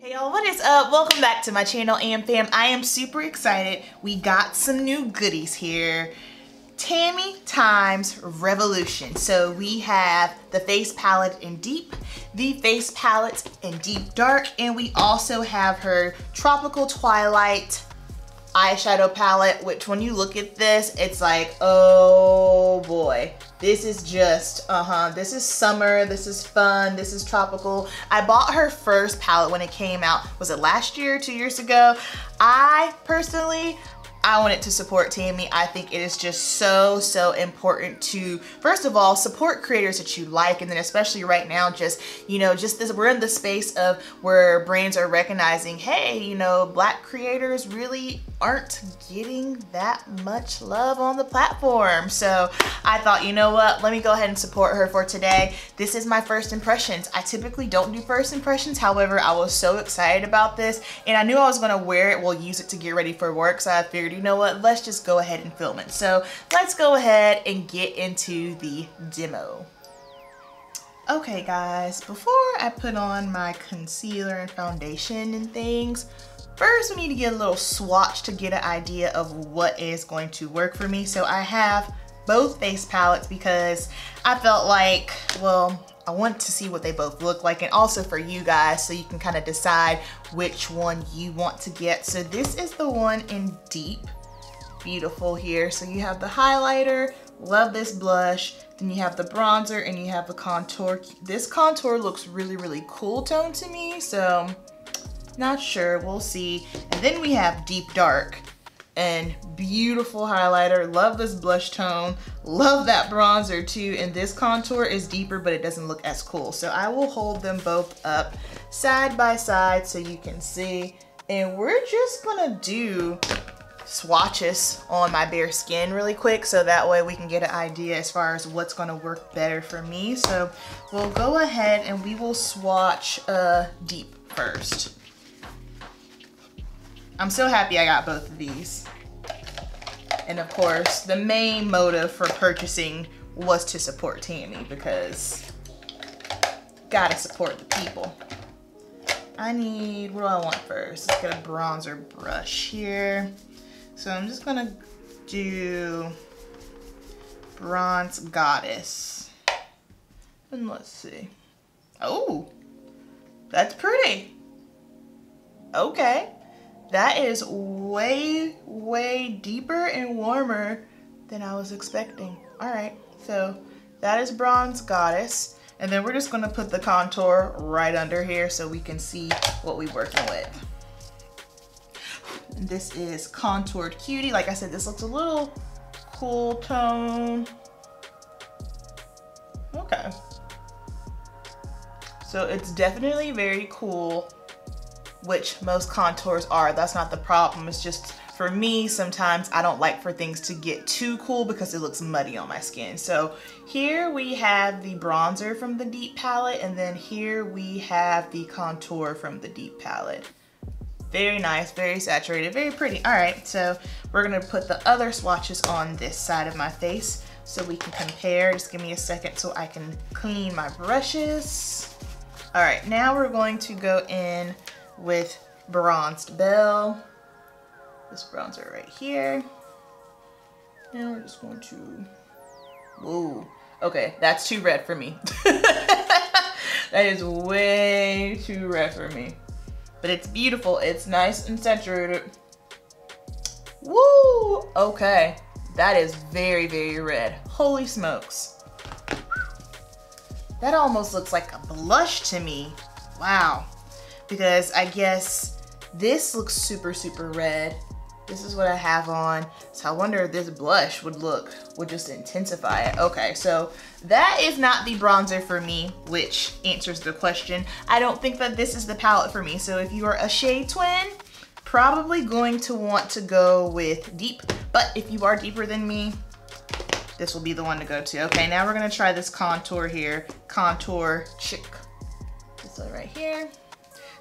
Hey y'all, what is up? Welcome back to my channel, fam. I am super excited. We got some new goodies here. Tammi times Revolution. So we have the face palette in deep, the face palette in deep dark, and we also have her tropical Twilight eyeshadow palette, which when you look at this, it's like, oh boy. This is just, this is summer, this is fun, this is tropical. I bought her first palette when it came out. Was it last year or 2 years ago? I personally wanted to support Tammi. I think it is just so important to, first of all, support creators that you like, and then especially right now, just, you know, just this, we're in the space of where brands are recognizing, hey, you know, Black creators really aren't getting that much love on the platform. So I thought, you know what, let me go ahead and support her for today. This is my first impressions. I typically don't do first impressions. However, I was so excited about this, and I knew I was gonna wear it, we'll use it to get ready for work. So I figured, you know what, let's just go ahead and film it. So let's go ahead and get into the demo. Okay guys, before I put on my concealer and foundation and things, first we need to get a little swatch to get an idea of what is going to work for me. So I have both face palettes because I felt like, well, I want to see what they both look like, and also for you guys so you can kind of decide which one you want to get. So this is the one in deep, beautiful here. So you have the highlighter, love this blush, then you have the bronzer, and you have the contour. This contour looks really cool tone to me, so not sure, we'll see. And then we have deep dark and beautiful highlighter. Love this blush tone, love that bronzer too, and this contour is deeper but it doesn't look as cool. So I will hold them both up side by side so you can see, and we're just gonna do swatches on my bare skin really quick so that way we can get an idea as far as what's gonna work better for me. So we'll go ahead and we will swatch deep first. I'm so happy I got both of these. And of course, the main motive for purchasing was to support Tammi, because gotta support the people. I need, what do I want first? Let's get a bronzer brush here. So I'm just gonna do Bronze Goddess. And let's see. Oh, that's pretty. Okay. That is way deeper and warmer than I was expecting. All right, so that is Bronze Goddess. And then we're just gonna put the contour right under here so we can see what we're working with. This is Contoured Cutie. Like I said, this looks a little cool tone. Okay. So it's definitely very cool, which most contours are. That's not the problem. It's just, for me, sometimes I don't like for things to get too cool because it looks muddy on my skin. So here we have the bronzer from the deep palette, and then here we have the contour from the deep palette. Very nice, very saturated, very pretty. All right, so we're gonna put the other swatches on this side of my face so we can compare. Just give me a second so I can clean my brushes. All right, now we're going to go in with Bronzed Belle, this bronzer right here. Now we're just going to, whoa, okay, that's too red for me. That is way too red for me, but it's beautiful, it's nice and saturated. Woo, okay, that is very red. Holy smokes. That almost looks like a blush to me. Wow. Because I guess this looks super red. This is what I have on. So I wonder if this blush would just intensify it. Okay, so that is not the bronzer for me, which answers the question. I don't think that this is the palette for me. So if you are a shade twin, probably going to want to go with deep. But if you are deeper than me, this will be the one to go to. Okay, now we're gonna try this contour here. Contour Chick. This one right here.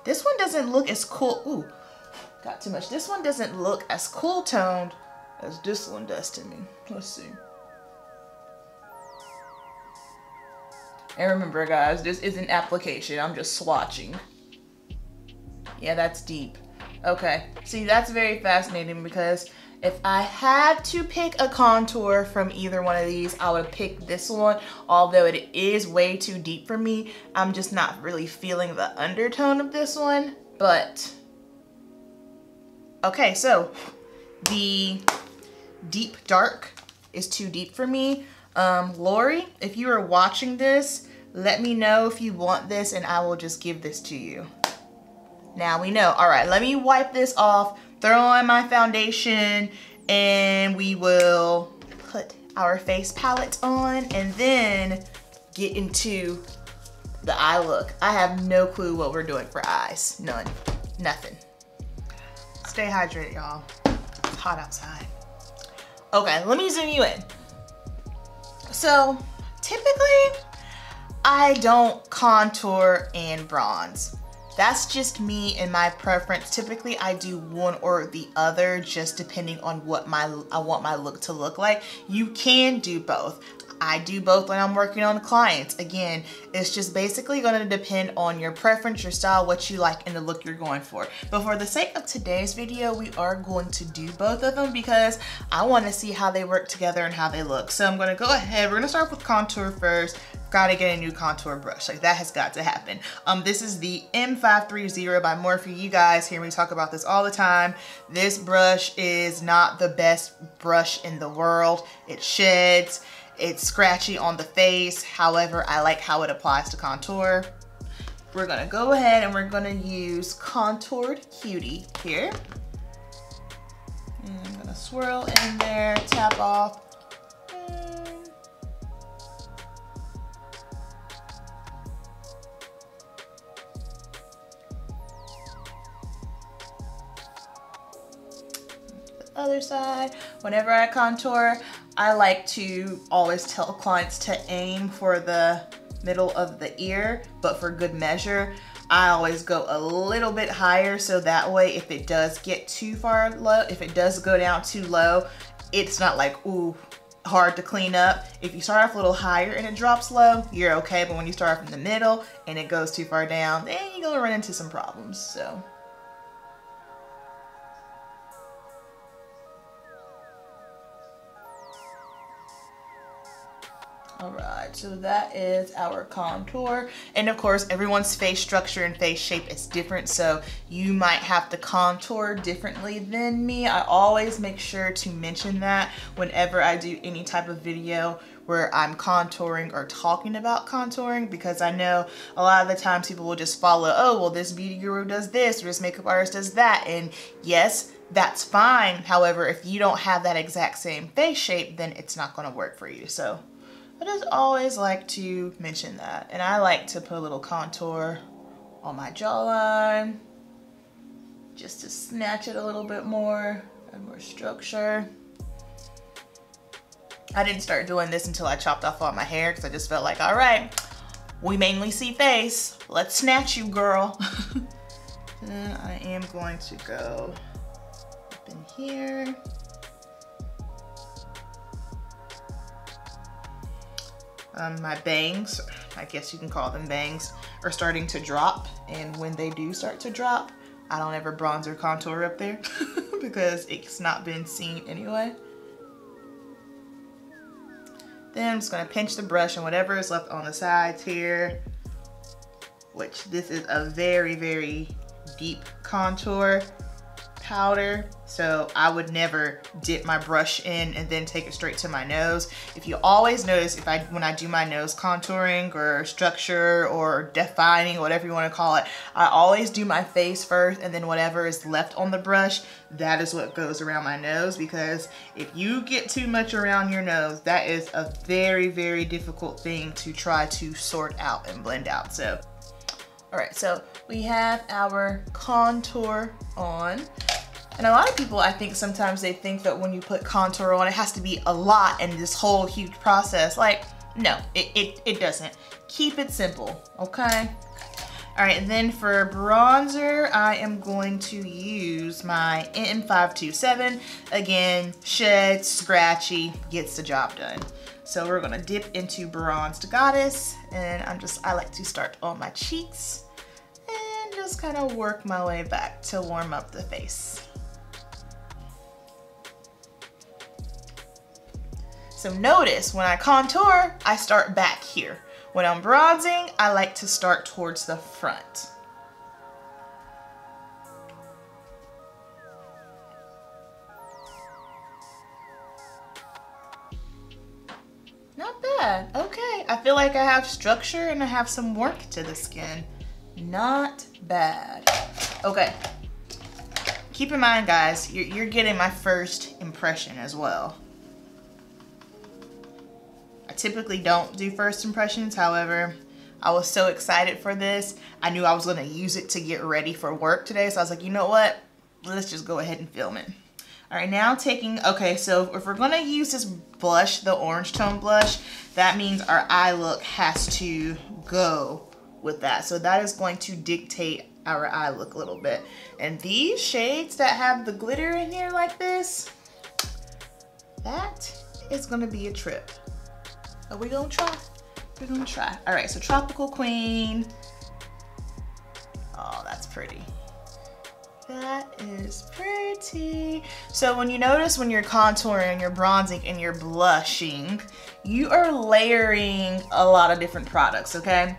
This one doesn't look as cool. Ooh, got too much. This one doesn't look as cool toned as this one does to me. Let's see. And remember guys, this isn't application, I'm just swatching. Yeah, that's deep. Okay, see, that's very fascinating because if I had to pick a contour from either one of these, I would pick this one, although it is way too deep for me. I'm just not really feeling the undertone of this one, but okay, so the deep dark is too deep for me. Lori, if you are watching this, let me know if you want this and I will just give this to you. Now we know. All right, let me wipe this off, throw on my foundation, and we will put our face palette on and then get into the eye look. I have no clue what we're doing for eyes. None. Nothing. Stay hydrated, y'all. It's hot outside. Okay, let me zoom you in. So, typically, I don't contour and bronze. That's just me and my preference. Typically, I do one or the other, just depending on what I want my look to look like. You can do both. I do both when I'm working on clients. Again, it's just basically going to depend on your preference, your style, what you like, and the look you're going for. But for the sake of today's video, we are going to do both of them because I want to see how they work together and how they look. So I'm going to go ahead. We're going to start with contour first. Gotta get a new contour brush. Like, that has got to happen. This is the M530 by Morphe. You guys hear me talk about this all the time. This brush is not the best brush in the world. It sheds. It's scratchy on the face. However, I like how it applies to contour. We're gonna go ahead and we're gonna use Contoured Cutie here. And I'm gonna swirl in there, tap off. Other side. Whenever I contour, I like to always tell clients to aim for the middle of the ear, but for good measure, I always go a little bit higher, so that way if it does get too far low, if it does go down too low, it's not like, ooh, hard to clean up. If you start off a little higher and it drops low, you're okay, but when you start off in the middle and it goes too far down, then you're gonna run into some problems, so. All right, so that is our contour. And of course, everyone's face structure and face shape is different, so you might have to contour differently than me. I always make sure to mention that whenever I do any type of video where I'm contouring or talking about contouring, because I know a lot of the times people will just follow, oh, well, this beauty guru does this, or this makeup artist does that. And yes, that's fine. However, if you don't have that exact same face shape, then it's not gonna work for you. So I just always like to mention that. And I like to put a little contour on my jawline just to snatch it a little bit more and more structure. I didn't start doing this until I chopped off all my hair because I just felt like, all right, we mainly see face. Let's snatch you, girl. Then I am going to go up in here. My bangs, I guess you can call them bangs, are starting to drop, and when they do start to drop, I don't ever bronze or contour up there because it's not been seen anyway. Then I'm just gonna pinch the brush and whatever is left on the sides here, which this is a very, very deep contour powder, so I would never dip my brush in and then take it straight to my nose. If you always notice, when I do my nose contouring or structure or defining, whatever you want to call it, I always do my face first, and then whatever is left on the brush, that is what goes around my nose, because if you get too much around your nose, that is a very, very difficult thing to try to sort out and blend out. So all right, so we have our contour on. And a lot of people, I think sometimes they think that when you put contour on, it has to be a lot and this whole huge process. Like, no, it doesn't. Keep it simple, okay? All right, and then for bronzer, I am going to use my M527. Again, shed, scratchy, gets the job done. So we're gonna dip into Bronzed Goddess, and I like to start on my cheeks and just kind of work my way back to warm up the face. So notice when I contour, I start back here. When I'm bronzing, I like to start towards the front. Not bad. Okay, I feel like I have structure and I have some work to the skin. Not bad. Okay. Keep in mind, guys, you're getting my first impression as well. I typically don't do first impressions. However, I was so excited for this. I knew I was going to use it to get ready for work today. So I was like, you know what? Let's just go ahead and film it. All right, now okay, so if we're going to use this blush, the orange tone blush, that means our eye look has to go with that. So that is going to dictate our eye look a little bit. And these shades that have the glitter in here like this, that is going to be a trip. Are we gonna try? We're gonna try. All right, so Tropical Queen. Oh, that's pretty. That is pretty. So when you notice when you're contouring, you're bronzing, and you're blushing, you are layering a lot of different products, okay?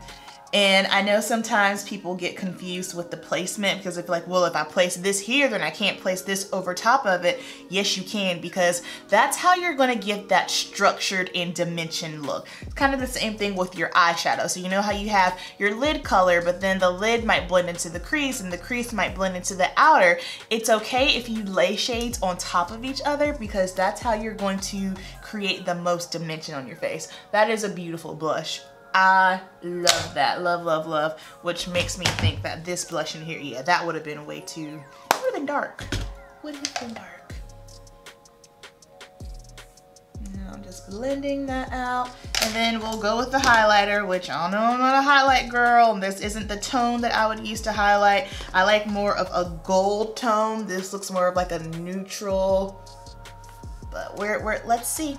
And I know sometimes people get confused with the placement because if like, well, if I place this here, then I can't place this over top of it. Yes, you can, because that's how you're gonna get that structured and dimension look. It's kind of the same thing with your eyeshadow. So you know how you have your lid color, but then the lid might blend into the crease and the crease might blend into the outer. It's okay if you lay shades on top of each other because that's how you're going to create the most dimension on your face. That is a beautiful blush. I love that, love, love, love, which makes me think that this blush in here, yeah, that would have been way too, it would have been dark, would have been dark. Now I'm just blending that out, and then we'll go with the highlighter, which I know I'm not a highlight girl, and this isn't the tone that I would use to highlight. I like more of a gold tone. This looks more of like a neutral, but let's see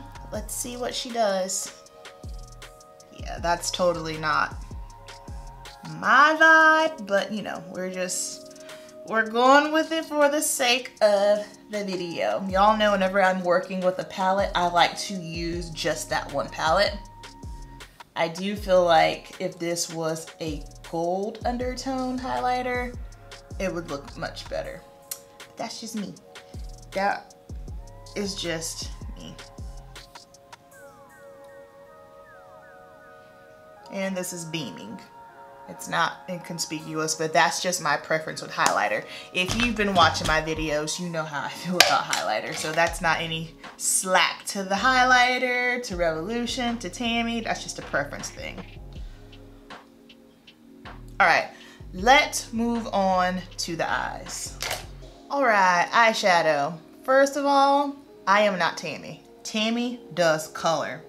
what she does. Yeah, that's totally not my vibe, but you know, we're going with it for the sake of the video. Y'all know whenever I'm working with a palette, I like to use just that one palette. I do feel like if this was a gold undertone highlighter, it would look much better. But that's just me. That is just me. And this is beaming. It's not inconspicuous, but that's just my preference with highlighter. If you've been watching my videos, you know how I feel about highlighter. So that's not any slack to the highlighter, to Revolution, to Tammi. That's just a preference thing. All right, let's move on to the eyes. All right, eyeshadow. First of all, I am not Tammi. Tammi does color.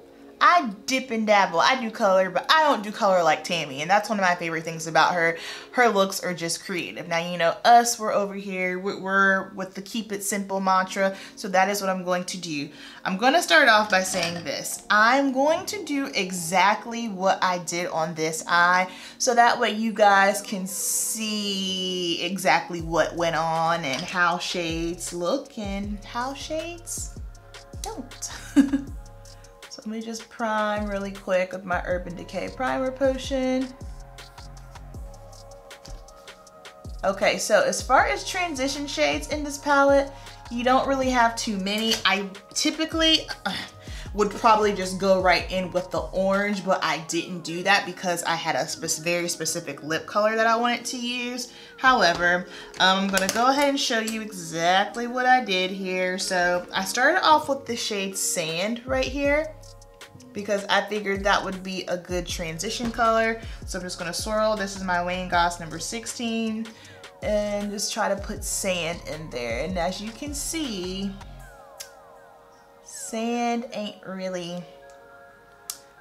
I dip and dabble. I do color, but I don't do color like Tammi, and that's one of my favorite things about her. Her looks are just creative. Now, you know, us, we're over here, we're with the keep it simple mantra, so that is what I'm going to do. I'm going to start off by saying this. I'm going to do exactly what I did on this eye, so that way you guys can see exactly what went on and how shades look and how shades don't. So let me just prime really quick with my Urban Decay Primer Potion. Okay, so as far as transition shades in this palette, you don't really have too many. I typically would probably just go right in with the orange, but I didn't do that because I had a very specific lip color that I wanted to use. However, I'm gonna go ahead and show you exactly what I did here. So I started off with the shade Sand right here, because I figured that would be a good transition color. So I'm just gonna swirl. This is my Wayne Goss number 16, and just try to put sand in there. And as you can see, sand ain't really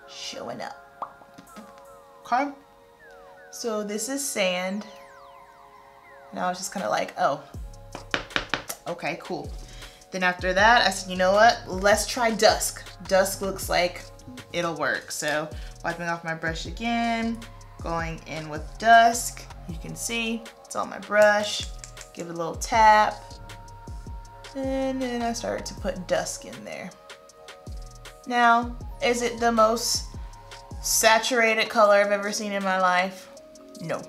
showing up. Okay, so this is sand. Now it's just kind of like, oh, okay, cool. Then after that, I said, you know what? Let's try dusk. Dusk looks like it'll work. So wiping off my brush again, going in with dusk. You can see It's on my brush, give it a little tap, and then I started to put dusk in there. Now, is it the most saturated color I've ever seen in my life? No.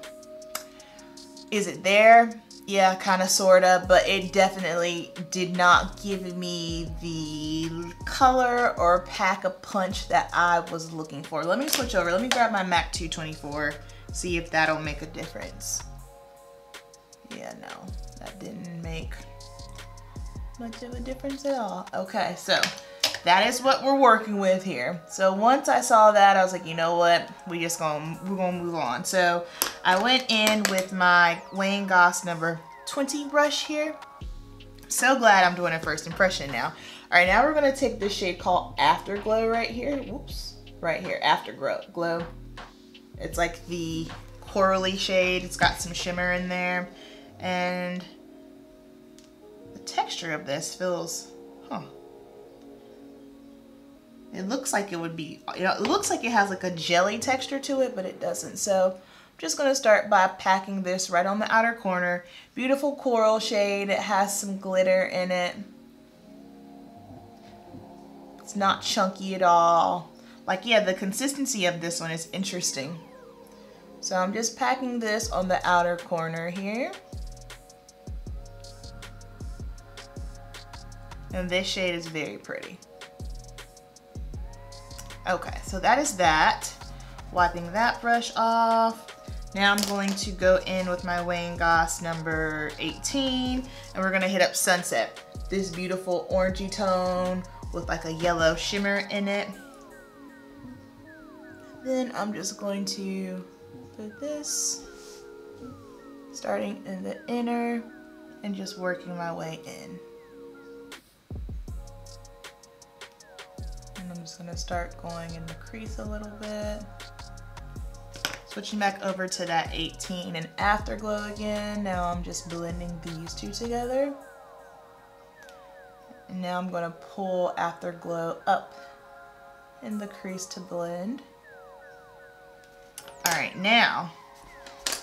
Is it there? Yeah, kind of, sort of, but it definitely did not give me the color or pack a punch that I was looking for. Let me switch over. Let me grab my MAC 224, see if that'll make a difference. Yeah, no, that didn't make much of a difference at all. Okay, so that is what we're working with here. So once I saw that, I was like, you know what? We're gonna move on. So I went in with my Wayne Goss number 20 brush here. So glad I'm doing a first impression now. All right, now we're gonna take this shade called Afterglow right here. Whoops, right here, Afterglow. It's like the corally shade. It's got some shimmer in there. And the texture of this feels, it looks like it would be, it looks like it has like a jelly texture to it, but it doesn't. So I'm just gonna start by packing this right on the outer corner. Beautiful coral shade. It has some glitter in it. It's not chunky at all. Like, yeah, the consistency of this one is interesting. So I'm just packing this on the outer corner here. And this shade is very pretty. Okay, so that is that. Wiping that brush off. Now I'm going to go in with my Wayne Goss number 18, and we're gonna hit up Sunset. This beautiful orangey tone with like a yellow shimmer in it. Then I'm just going to put this, starting in the inner and just working my way in. And I'm just gonna start going in the crease a little bit. Switching back over to that 18 and Afterglow again. Now I'm just blending these two together. And now I'm gonna pull Afterglow up in the crease to blend. All right, now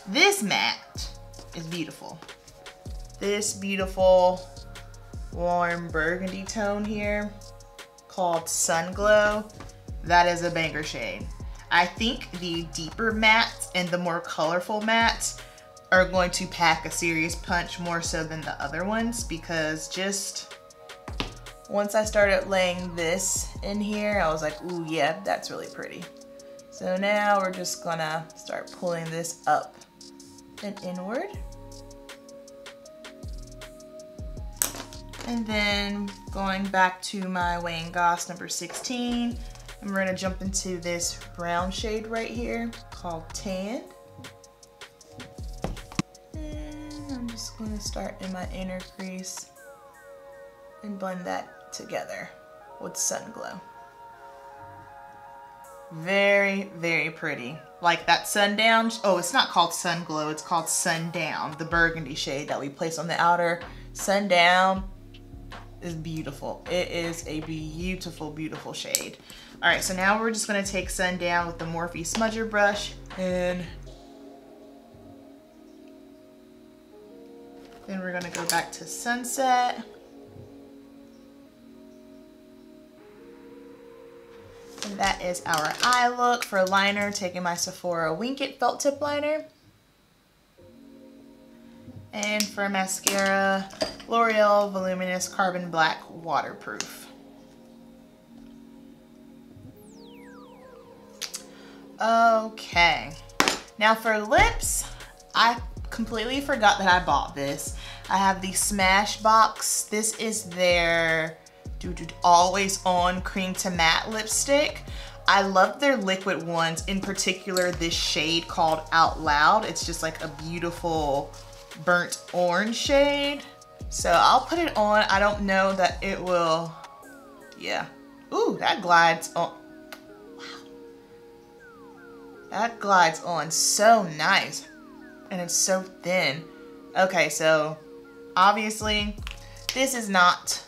this matte is beautiful. This beautiful warm burgundy tone here called Sun Glow, that is a banger shade. I think the deeper mattes and the more colorful mattes are going to pack a serious punch more so than the other ones, because just once I started laying this in here, I was like, ooh, yeah, that's really pretty. So now we're just gonna start pulling this up and inward. And then going back to my Wayne Goss number 16, and we're gonna jump into this brown shade right here called Tan. And I'm just gonna start in my inner crease and blend that together with Sun Glow. Very, very pretty. Like that Sundown, oh, it's not called Sun Glow, it's called Sundown, the burgundy shade that we place on the outer. Sundown is beautiful. It is a beautiful, beautiful shade. All right, so now we're just gonna take Sundown with the Morphe Smudger brush, and then we're gonna go back to Sunset. And that is our eye look. For liner, taking my Sephora Wink It felt tip liner. And for mascara, L'Oreal Voluminous Carbon Black Waterproof. Okay, now for lips, I completely forgot that I bought this. I have the Smashbox. This is their Always On Cream to Matte lipstick. I love their liquid ones, in particular this shade called Out Loud. It's just like a beautiful burnt orange shade. So I'll put it on. I don't know that it will, yeah. Ooh, that glides on. Wow. That glides on so nice. And it's so thin. Okay, so obviously this is not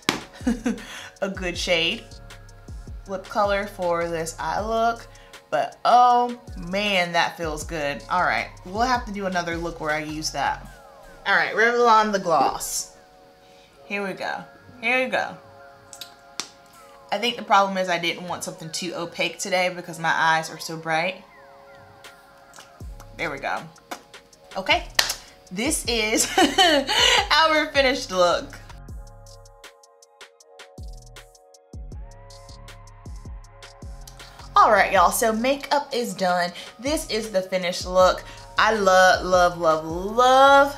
a good shade lip color for this eye look, but oh man, that feels good. All right, we'll have to do another look where I use that. All right, Revlon the gloss. Here we go. Here we go. I think the problem is I didn't want something too opaque today because my eyes are so bright. There we go. Okay, this is our finished look. All right, y'all, so makeup is done. This is the finished look. I love, love, love, love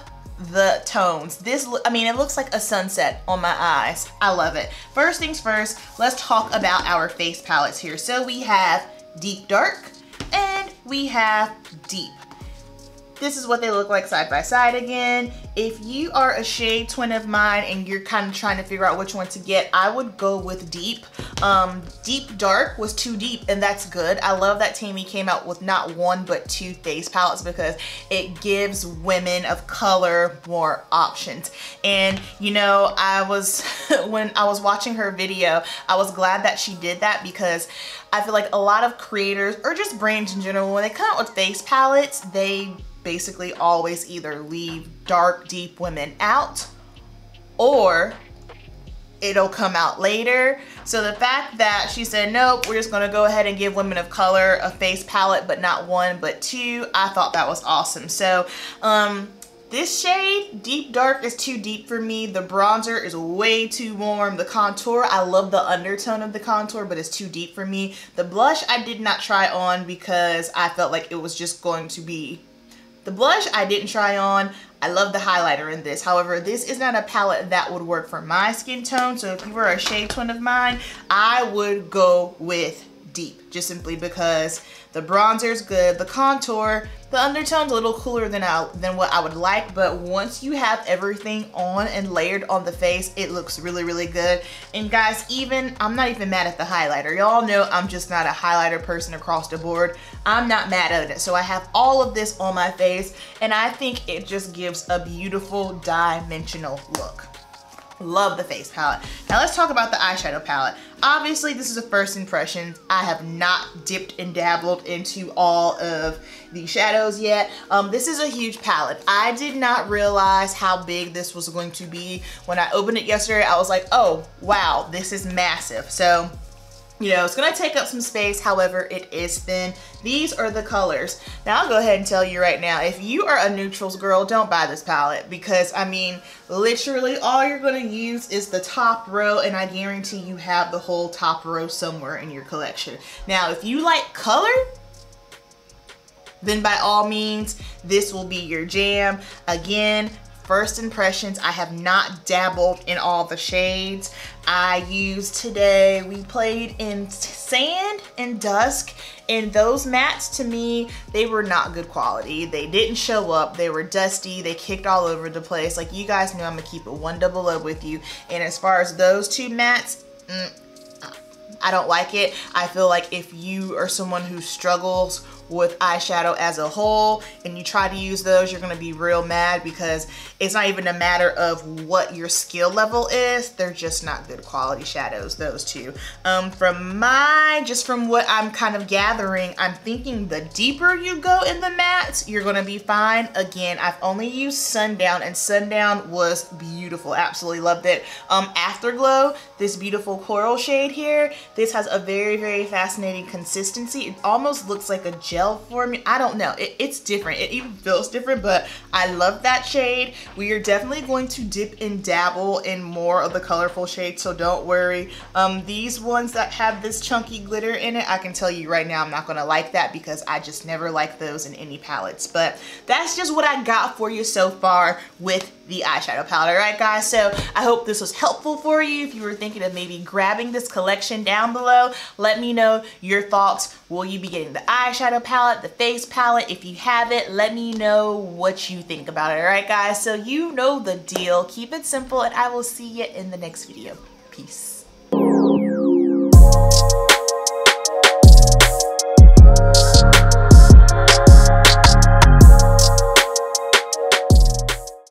the tones. This, I mean, it looks like a sunset on my eyes. I love it. First things first, let's talk about our face palettes here. So we have Deep Dark and we have Deep. This is what they look like side by side again. If you are a shade twin of mine and you're kind of trying to figure out which one to get, I would go with Deep. Deep Dark was too deep, and that's good. I love that Tammi came out with not one but two face palettes because it gives women of color more options. And you know, when I was watching her video, I was glad that she did that because I feel like a lot of creators or just brands in general, when they come out with face palettes, they basically always either leave dark, deep women out or it'll come out later. So the fact that she said, nope, we're just gonna go ahead and give women of color a face palette, but not one, but two, I thought that was awesome. So this shade, Deep Dark, is too deep for me. The bronzer is way too warm. The contour, I love the undertone of the contour, but it's too deep for me. The blush I did not try on because I felt like it was just going to be the blush I didn't try on. I love the highlighter in this. However, this is not a palette that would work for my skin tone. So if you were a shade twin of mine, I would go with Deep, just simply because the bronzer is good, the contour, the undertone's a little cooler than what I would like, but once you have everything on and layered on the face, it looks really, really good. And guys, I'm not even mad at the highlighter. Y'all know I'm just not a highlighter person across the board. I'm not mad at it. So I have all of this on my face, and I think it just gives a beautiful dimensional look. Love the face palette. Now let's talk about the eyeshadow palette. Obviously, this is a first impression. I have not dipped and dabbled into all of the shadows yet. This is a huge palette. I did not realize how big this was going to be. When I opened it yesterday, I was like, oh, wow, this is massive. So, you know, it's gonna take up some space, however, it is thin. These are the colors. Now, I'll go ahead and tell you right now, if you are a neutrals girl, don't buy this palette because, I mean, literally all you're gonna use is the top row, and I guarantee you have the whole top row somewhere in your collection. Now, if you like color, then by all means, this will be your jam. Again, first impressions, I have not dabbled in all the shades. I used today, we played in Sand and Dusk, and those mattes to me, they were not good quality. They didn't show up, they were dusty, they kicked all over the place. Like, you guys know I'm gonna keep it 100 with you. And as far as those two mattes, I don't like it. I feel like if you are someone who struggles with eyeshadow as a whole and you try to use those, you're gonna be real mad because it's not even a matter of what your skill level is. They're just not good quality shadows, those two. From what I'm kind of gathering, I'm thinking the deeper you go in the mattes, you're gonna be fine. Again, I've only used Sundown, and Sundown was beautiful. Absolutely loved it. Afterglow, this beautiful coral shade here, this has a very, very fascinating consistency. It almost looks like a gel for me. I don't know. It's different. It even feels different, but I love that shade. We are definitely going to dip and dabble in more of the colorful shades, so don't worry. These ones that have this chunky glitter in it, I can tell you right now I'm not going to like that because I just never like those in any palettes. But that's just what I got for you so far with the eyeshadow palette. All right, guys, so I hope this was helpful for you. If you were thinking of maybe grabbing this collection, down below, let me know your thoughts. Will you be getting the eyeshadow palette, the face palette? If you have it, let me know what you think about it. All right, guys, so you know the deal. Keep it simple, and I will see you in the next video. Peace.